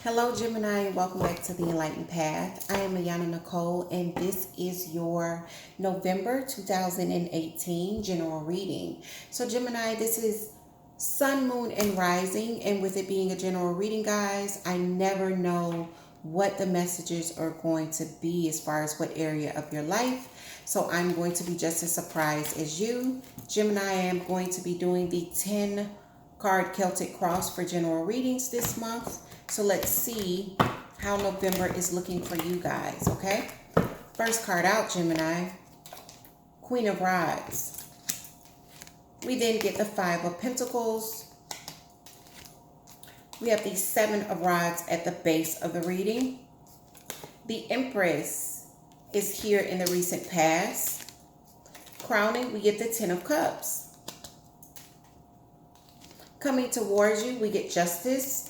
Hello, Gemini, and welcome back to the Enlightened Path. I am Ayana Nicole, and this is your November 2018 general reading. So, Gemini, this is Sun, Moon, and Rising, and with it being a general reading, guys, I never know what the messages are going to be as far as what area of your life. So, I'm going to be just as surprised as you. Gemini, I am going to be doing the 10 card Celtic Cross for general readings this month. So let's see how November is looking for you guys, okay? First card out, Gemini, Queen of Rods. We then get the Five of Pentacles. We have the Seven of Rods at the base of the reading. The Empress is here in the recent past. Crowning, we get the Ten of Cups. Coming towards you, we get Justice.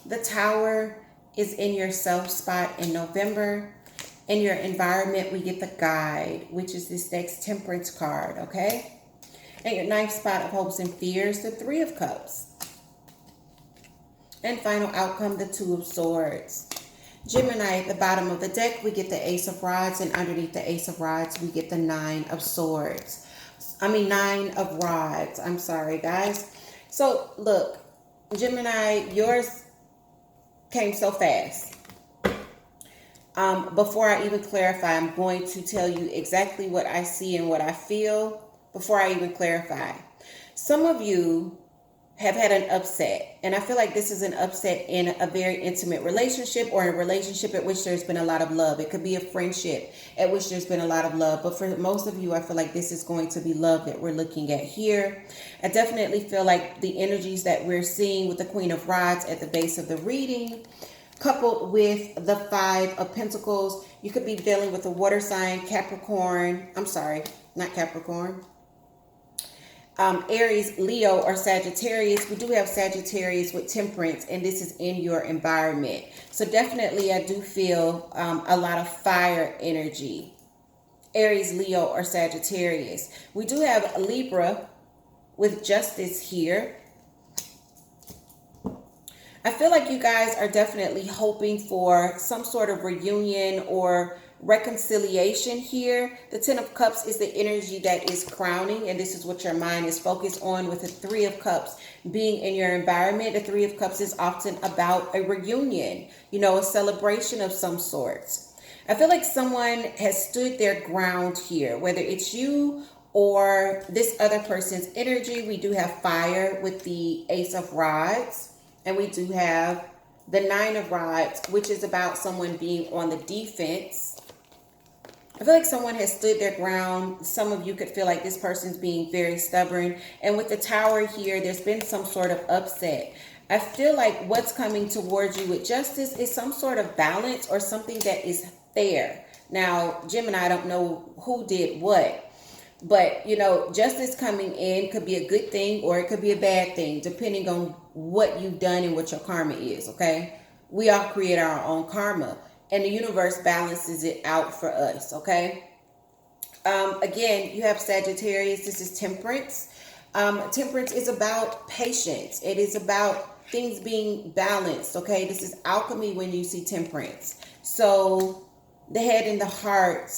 The Tower is in your self spot in November. In your environment, we get the Guide, which is this next Temperance card, okay? And your ninth spot of hopes and fears, the Three of Cups. And final outcome, the Two of Swords. Gemini, at the bottom of the deck, we get the Ace of Rods, and underneath the Ace of Rods, we get the Nine of Swords. Nine of Rods. I'm sorry, guys. So, look, Gemini, yours came so fast. Before I even clarify, I'm going to tell you exactly what I see and what I feel before I even clarify. Some of you have had an upset, and I feel like this is an upset in a very intimate relationship or a relationship at which there's been a lot of love. It could be a friendship at which there's been a lot of love, but for most of you, I feel like this is going to be love that we're looking at here. I definitely feel like the energies that we're seeing with the Queen of Rods at the base of the reading, coupled with the Five of Pentacles, you could be dealing with a water sign, Capricorn. I'm sorry, not Capricorn. Aries, Leo, or Sagittarius. We do have Sagittarius with Temperance, and this is in your environment. So definitely I do feel a lot of fire energy. Aries, Leo, or Sagittarius. We do have Libra with Justice here. I feel like you guys are definitely hoping for some sort of reunion or reconciliation here. The Ten of Cups is the energy that is crowning, and this is what your mind is focused on, with the Three of Cups being in your environment. The Three of Cups is often about a reunion, a celebration of some sorts. I feel like someone has stood their ground here, whether it's you or this other person's energy. We do have fire with the Ace of Rods, and we do have the Nine of Rods, which is about someone being on the defense. I feel like someone has stood their ground. Some of you could feel like this person's being very stubborn. And with the Tower here, there's been some sort of upset. I feel like what's coming towards you with Justice is some sort of balance or something that is fair. Now, Gemini, I don't know who did what, but, justice coming in could be a good thing or it could be a bad thing, depending on what you've done and what your karma is, okay? We all create our own karma, and the universe balances it out for us, okay? Again, you have Sagittarius. This is Temperance. Temperance is about patience. It is about things being balanced, okay? This is alchemy when you see Temperance. So the head and the heart,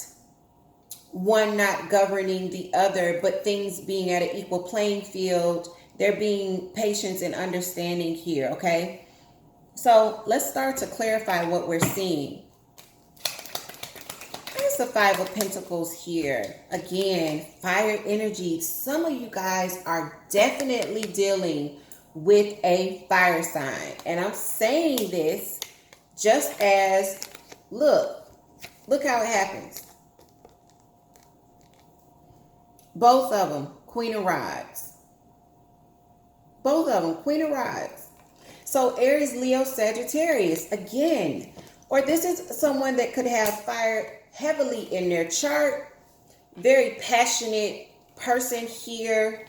one not governing the other, but things being at an equal playing field. There being patience and understanding here, okay? So let's start to clarify what we're seeing. There's the Five of Pentacles here. Again, fire energy. Some of you guys are definitely dealing with a fire sign. And I'm saying this just as, look how it happens. Both of them, Queen of Rods. Both of them, Queen of Rods. So Aries, Leo, Sagittarius, again. Or this is someone that could have fire heavily in their chart. Very passionate person here.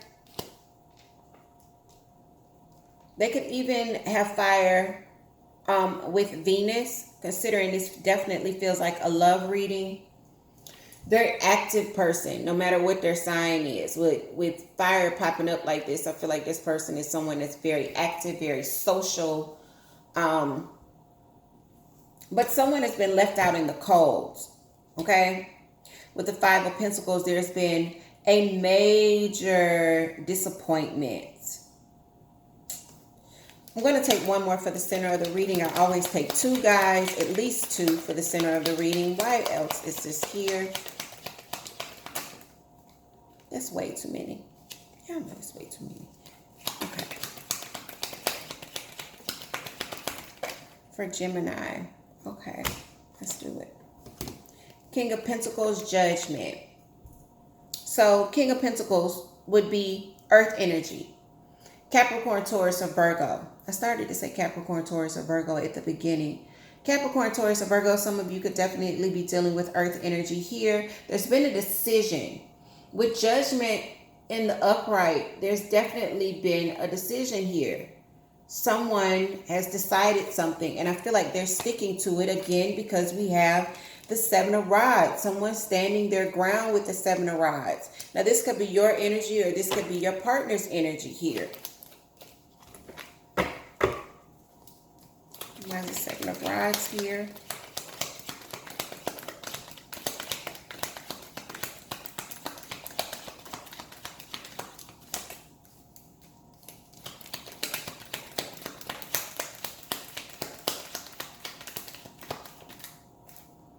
They could even have fire with Venus, considering this definitely feels like a love reading. Very active person, no matter what their sign is. With fire popping up like this, I feel like this person is someone that's very active, very social, but someone has been left out in the cold. Okay, with the Five of Pentacles, there's been a major disappointment. I'm going to take one more for the center of the reading. I always take two, guys, at least two for the center of the reading. Why else is this here? That's way too many. Yeah, I know it's way too many. Okay. For Gemini. Okay, let's do it. King of Pentacles, Judgment. So King of Pentacles would be Earth energy. Capricorn, Taurus, or Virgo. I started to say Capricorn, Taurus, or Virgo at the beginning. Capricorn, Taurus, or Virgo, some of you could definitely be dealing with Earth energy here. There's been a decision. With Judgment in the upright, there's definitely been a decision here. Someone has decided something, and I feel like they're sticking to it again because we have the Seven of Rods. Someone standing their ground with the Seven of Rods. Now, this could be your energy or this could be your partner's energy here. There's the Seven of Rods here.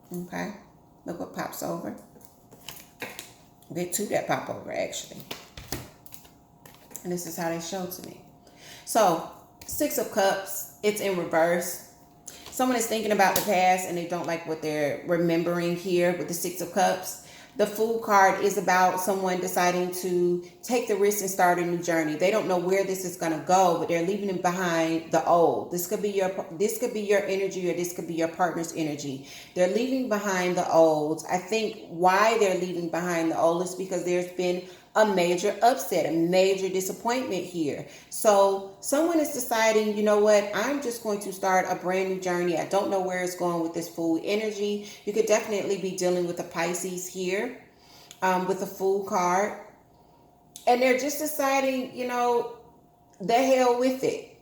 Okay, look what pops over. Get two that pop over, actually. And this is how they show to me. So, Six of Cups, it's in reverse. Someone is thinking about the past and they don't like what they're remembering here with the Six of Cups. The Fool card is about someone deciding to take the risk and start a new journey. They don't know where this is going to go, but they're leaving behind the old. This could be your energy or this could be your partner's energy. They're leaving behind the old. I think why they're leaving behind the old is because there's been a major upset, a major disappointment here. So someone is deciding, you know what, I'm just going to start a brand new journey. I don't know where it's going with this Fool energy. You could definitely be dealing with a Pisces here with the Fool card. And they're just deciding, you know, the hell with it.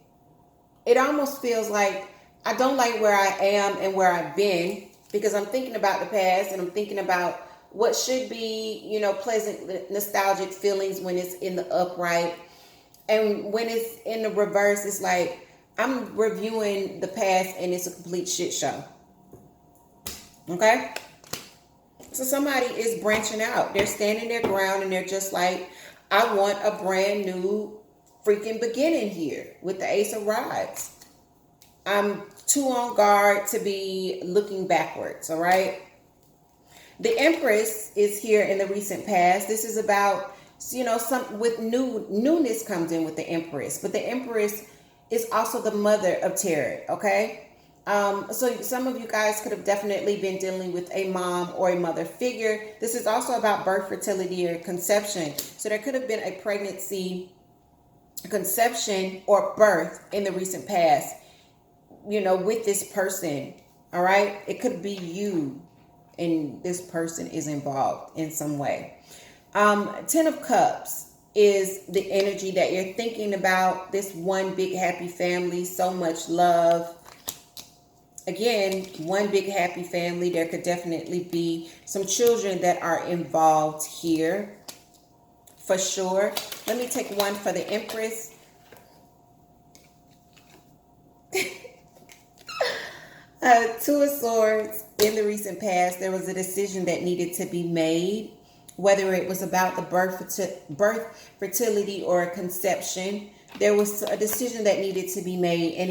It almost feels like I don't like where I am and where I've been because I'm thinking about the past and I'm thinking about what should be, you know, pleasant, nostalgic feelings when it's in the upright. And when it's in the reverse, it's like I'm reviewing the past and it's a complete shit show. Okay? So somebody is branching out. They're standing their ground and they're just like, I want a brand new freaking beginning here with the Ace of Rods. I'm too on guard to be looking backwards, all right? The Empress is here in the recent past. This is about, you know, some with newness comes in with the Empress. But the Empress is also the mother of tarot, okay? So some of you guys could have definitely been dealing with a mom or a mother figure. This is also about birth, fertility, or conception. So there could have been a pregnancy, conception, or birth in the recent past, you know, with this person, all right? It could be you. And this person is involved in some way. Ten of Cups is the energy that you're thinking about. This one big happy family, so much love. Again, one big happy family. There could definitely be some children that are involved here for sure. Let me take one for the Empress. Two of Swords. In the recent past, there was a decision that needed to be made, whether it was about the birth, fertility, or conception. There was a decision that needed to be made, and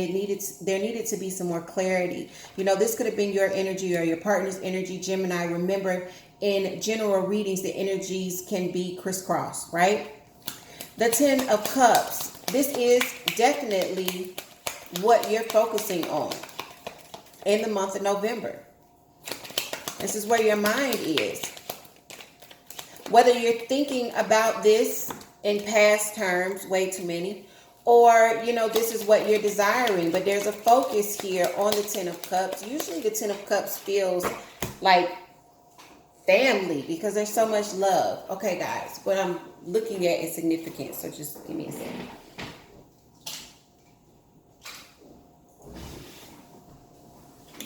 there needed to be some more clarity. You know, this could have been your energy or your partner's energy, Gemini. Remember, in general readings, the energies can be crisscrossed, right? The Ten of Cups. This is definitely what you're focusing on in the month of November. This is where your mind is. Whether you're thinking about this in past terms, way too many, or, you know, this is what you're desiring, but there's a focus here on the Ten of Cups. Usually the Ten of Cups feels like family, because there's so much love. Okay, guys, what I'm looking at is significant, so just give me a second.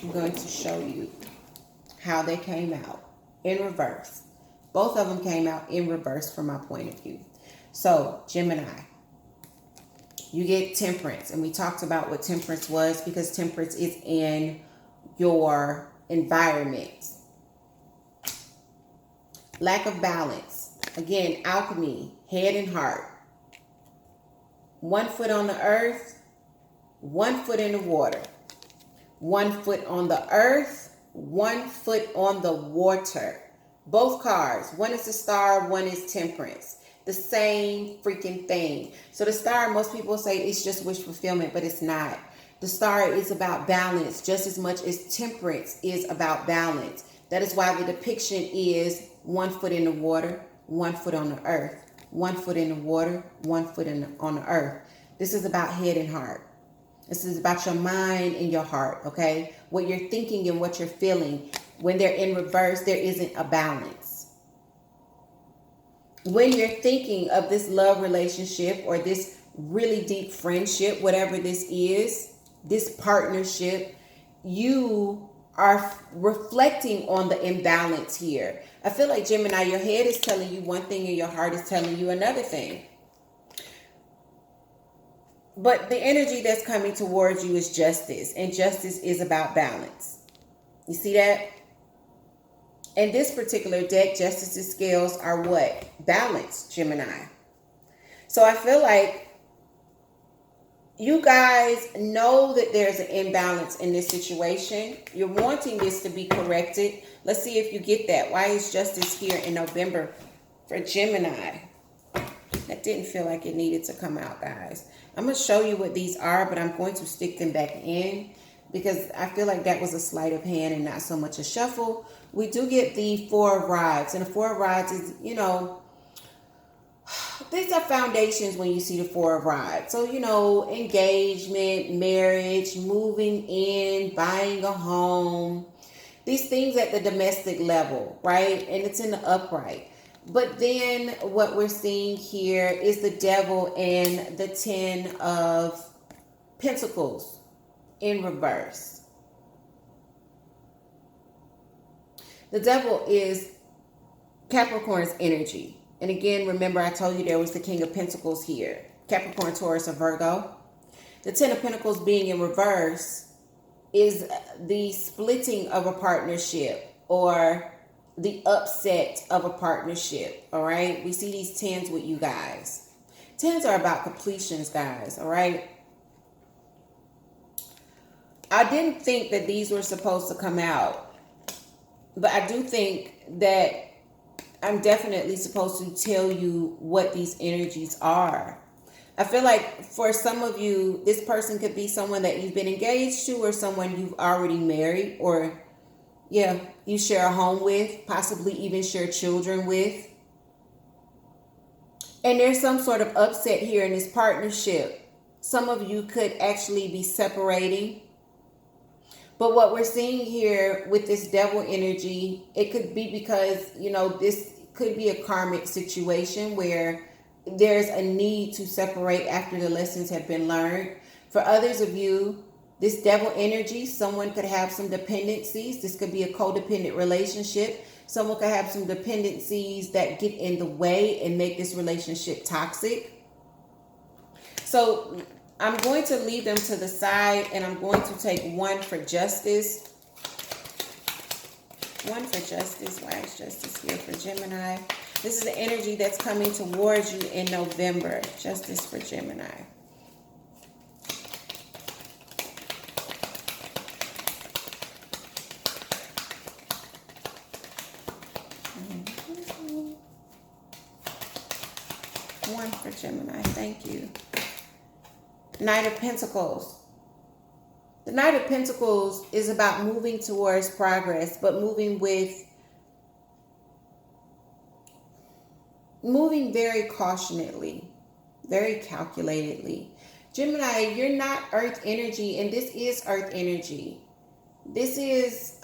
I'm going to show you how they came out in reverse. Both of them came out in reverse from my point of view. So, Gemini, you get temperance. And we talked about what temperance was, because temperance is in your environment. Lack of balance. Again, alchemy, head and heart. 1 foot on the earth, 1 foot in the water. 1 foot on the earth, 1 foot on the water. Both cards. One is the star, one is temperance. The same freaking thing. So the star, most people say it's just wish fulfillment, but it's not. The star is about balance just as much as temperance is about balance. That is why the depiction is 1 foot in the water, 1 foot on the earth. 1 foot in the water, 1 foot on the earth. This is about head and heart. This is about your mind and your heart, okay? What you're thinking and what you're feeling. When they're in reverse, there isn't a balance. When you're thinking of this love relationship or this really deep friendship, whatever this is, this partnership, you are reflecting on the imbalance here. I feel like, Gemini, your head is telling you one thing and your heart is telling you another thing. But the energy that's coming towards you is justice. And justice is about balance. You see that? In this particular deck, Justice's scales are what? Balance, Gemini. So I feel like you guys know that there's an imbalance in this situation. You're wanting this to be corrected. Let's see if you get that. Why is Justice here in November for Gemini? That didn't feel like it needed to come out, guys. I'm going to show you what these are, but I'm going to stick them back in because I feel like that was a sleight of hand and not so much a shuffle. We do get the Four of Rods, and the Four of Rods is, you know, these are foundations when you see the Four of Rods. So, you know, engagement, marriage, moving in, buying a home, these things at the domestic level, right? And it's in the upright. But then what we're seeing here is the Devil and the Ten of Pentacles in reverse. The Devil is Capricorn's energy. And again, remember I told you there was the King of Pentacles here. Capricorn, Taurus, or Virgo. The Ten of Pentacles being in reverse is the splitting of a partnership or the upset of a partnership, all right? We see these tens with you guys. Tens are about completions, guys, all right? I didn't think that these were supposed to come out, but I do think that I'm definitely supposed to tell you what these energies are. I feel like for some of you, this person could be someone that you've been engaged to or someone you've already married or yeah, you share a home with, possibly even share children with. And there's some sort of upset here in this partnership. Some of you could actually be separating. But what we're seeing here with this Devil energy, it could be because, you know, this could be a karmic situation where there's a need to separate after the lessons have been learned. For others of you, this Devil energy, someone could have some dependencies. This could be a codependent relationship. Someone could have some dependencies that get in the way and make this relationship toxic. So I'm going to leave them to the side and I'm going to take one for Justice. One for Justice. Why is Justice here for Gemini? This is the energy that's coming towards you in November. Justice for Gemini. One for Gemini. Thank you. Knight of Pentacles. The Knight of Pentacles is about moving towards progress, but moving very cautionally, very calculatedly. Gemini, you're not Earth energy, and this is Earth energy. This is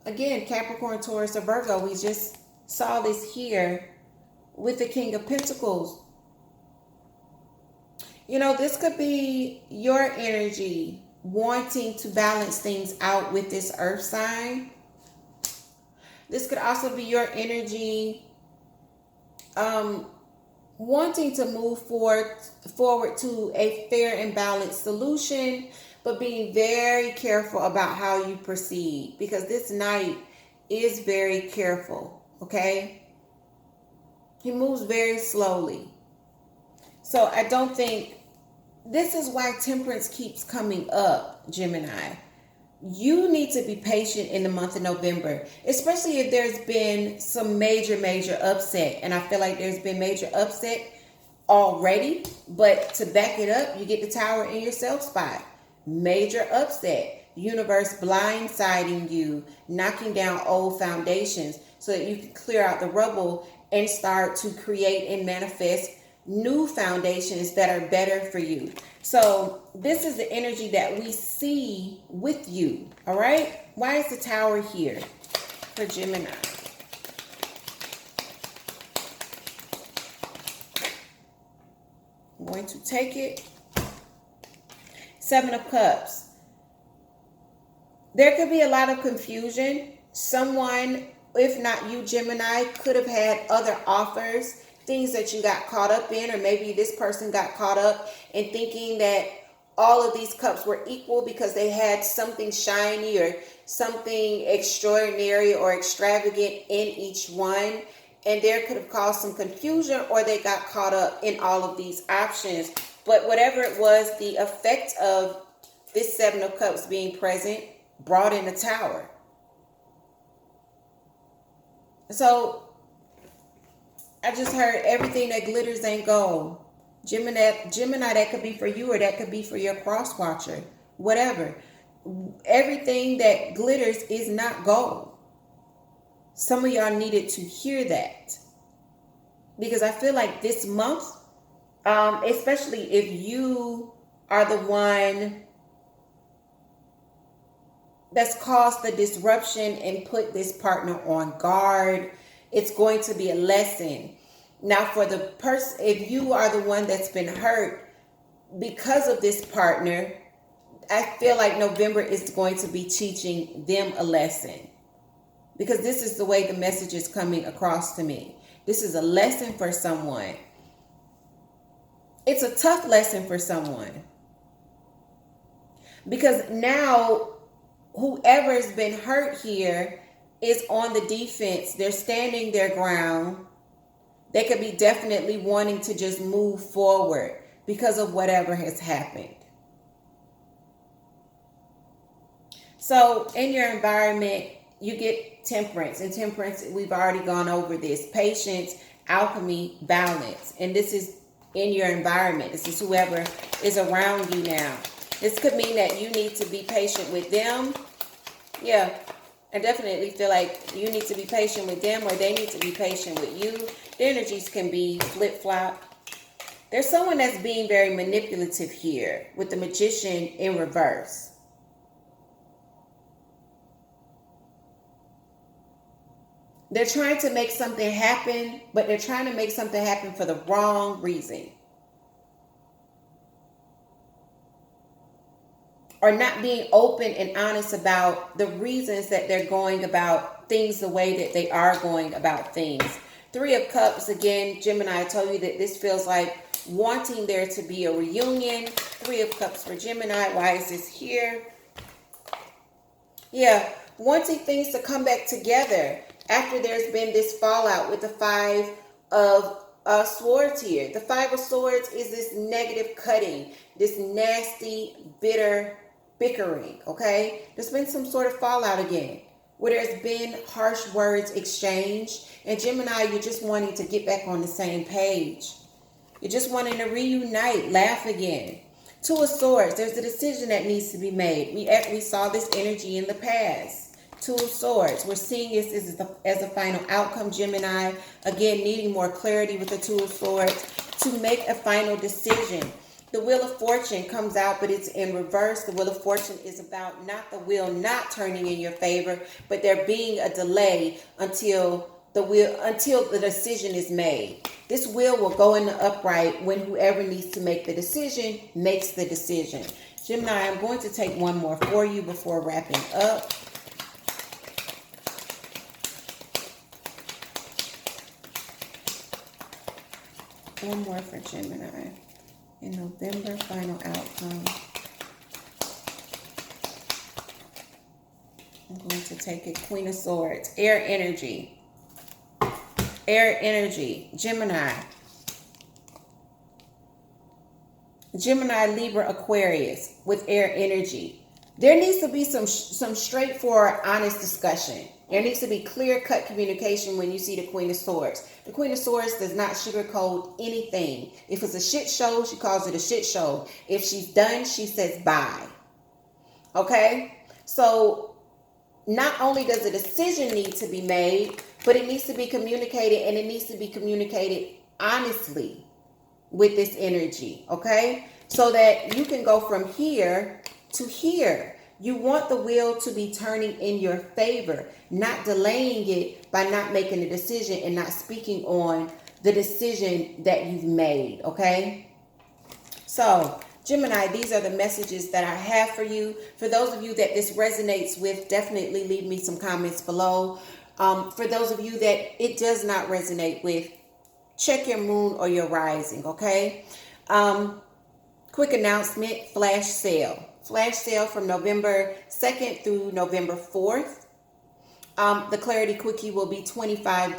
Again, Capricorn, Taurus, or Virgo. We just saw this here with the King of Pentacles. You know, this could be your energy wanting to balance things out with this earth sign. This could also be your energy wanting to move forward to a fair and balanced solution, but being very careful about how you proceed, because this knight is very careful, okay? He moves very slowly. So I don't think, this is why temperance keeps coming up, Gemini. You need to be patient in the month of November, especially if there's been some major upset. And I feel like there's been major upset already, but to back it up, you get the Tower in your self spot. Major upset. Universe blindsiding you, knocking down old foundations so that you can clear out the rubble and start to create and manifest new foundations that are better for you. So this is the energy that we see with you. All right. Why is the Tower here for Gemini? I'm going to take it. Seven of Cups. There could be a lot of confusion. Someone, if not you, Gemini, could have had other offers, things that you got caught up in, or maybe this person got caught up in thinking that all of these cups were equal because they had something shiny or something extraordinary or extravagant in each one. And there could have caused some confusion, or they got caught up in all of these options. But whatever it was, the effect of this Seven of Cups being present brought in the Tower. So I just heard everything that glitters ain't gold. Gemini, that could be for you, or that could be for your cross watcher. Whatever. Everything that glitters is not gold. Some of y'all needed to hear that. Because I feel like this month, especially if you are the one that's caused the disruption and put this partner on guard, it's going to be a lesson. Now, for the person, if you are the one that's been hurt because of this partner, I feel like November is going to be teaching them a lesson. Because this is the way the message is coming across to me. This is a lesson for someone. It's a tough lesson for someone. Because now, whoever's been hurt here is on the defense. They're standing their ground. They could be definitely wanting to just move forward because of whatever has happened. So in your environment, you get temperance. And temperance, we've already gone over this. Patience, alchemy, balance. And this is in your environment. This is whoever is around you now. This could mean that you need to be patient with them. Yeah, I definitely feel like you need to be patient with them, or they need to be patient with you. The energies can be flip-flop. There's someone that's being very manipulative here with the Magician in reverse. They're trying to make something happen, but they're trying to make something happen for the wrong reason. Or not being open and honest about the reasons that they're going about things the way that they are going about things. Three of Cups, again, Gemini, I told you that this feels like wanting there to be a reunion. Three of Cups for Gemini. Why is this here? Yeah, wanting things to come back together after there's been this fallout with the Five of Swords here. The Five of Swords is this negative cutting, this nasty, bitter bickering, okay? There's been some sort of fallout again, where there's been harsh words exchanged. And Gemini, you're just wanting to get back on the same page. You're just wanting to reunite, laugh again. Two of Swords, there's a decision that needs to be made. We saw this energy in the past. Two of Swords, we're seeing this as a final outcome, Gemini. Again, needing more clarity with the Two of Swords to make a final decision. The Wheel of Fortune comes out, but it's in reverse. The Wheel of Fortune is about not the wheel not turning in your favor, but there being a delay until the decision is made. This wheel will go in the upright when whoever needs to make the decision makes the decision. Gemini, I'm going to take one more for you before wrapping up. One more for Gemini. In November, final outcome. I'm going to take it. Queen of Swords. Air energy. Air energy. Gemini. Gemini, Libra, Aquarius with air energy. There needs to be some straightforward, honest discussion. There needs to be clear-cut communication when you see the Queen of Swords. The Queen of Swords does not sugarcoat anything. If it's a shit show, she calls it a shit show. If she's done, she says bye. Okay? So not only does a decision need to be made, but it needs to be communicated, and it needs to be communicated honestly with this energy. Okay? So that you can go from here to here. You want the wheel to be turning in your favor, not delaying it by not making a decision and not speaking on the decision that you've made, okay? So, Gemini, these are the messages that I have for you. For those of you that this resonates with, definitely leave me some comments below. For those of you that it does not resonate with, check your moon or your rising, okay? Quick announcement, flash sale. Flash sale from November 2nd through November 4th. The Clarity Quickie will be $25.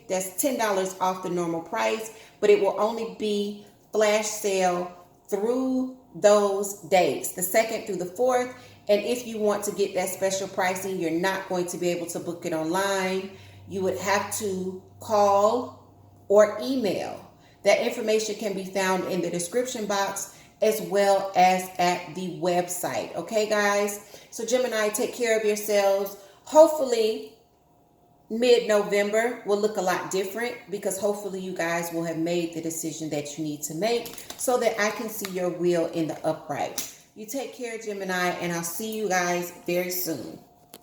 That's $10 off the normal price, but it will only be flash sale through those dates, the 2nd through the 4th. And if you want to get that special pricing, you're not going to be able to book it online. You would have to call or email. That information can be found in the description box as well as at the website. Okay, guys? So Gemini, take care of yourselves. Hopefully, mid-November will look a lot different because hopefully you guys will have made the decision that you need to make so that I can see your wheel in the upright. You take care, Gemini, and I'll see you guys very soon.